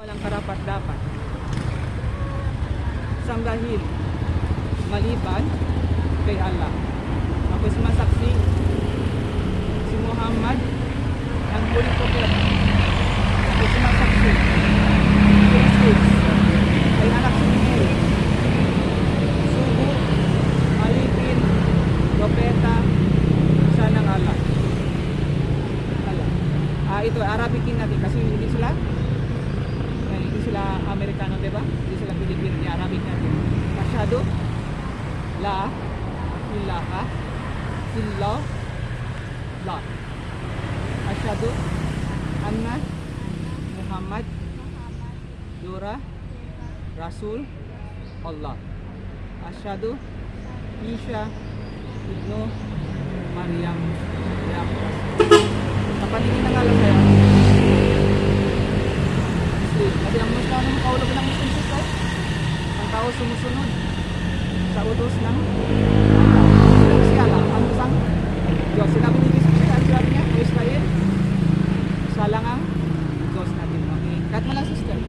Walang karapat-dapat. Isang dahil maliban kay Allah. Ako sumasaksi si Muhammad ang huling propeta. Ako sumasaksi si Jesus ay anak si Mary. Sugo, alipin, propeta, sana ng Allah. Ito Arabicin natin kasi hindi sila Amerikano, diba? Hindi sila Pilipino, ni Arabic natin. Asyhadu la ilaha illallah. Asyhadu anna Muhammad Dura Rasul Allah. Asyhadu Isa ibnu Maryam ya Rasul. Napaningin na nga lang sa'yo. Kasi ang mas na makaulog ng Muslim sister, ang tao sumusunod sa utos ng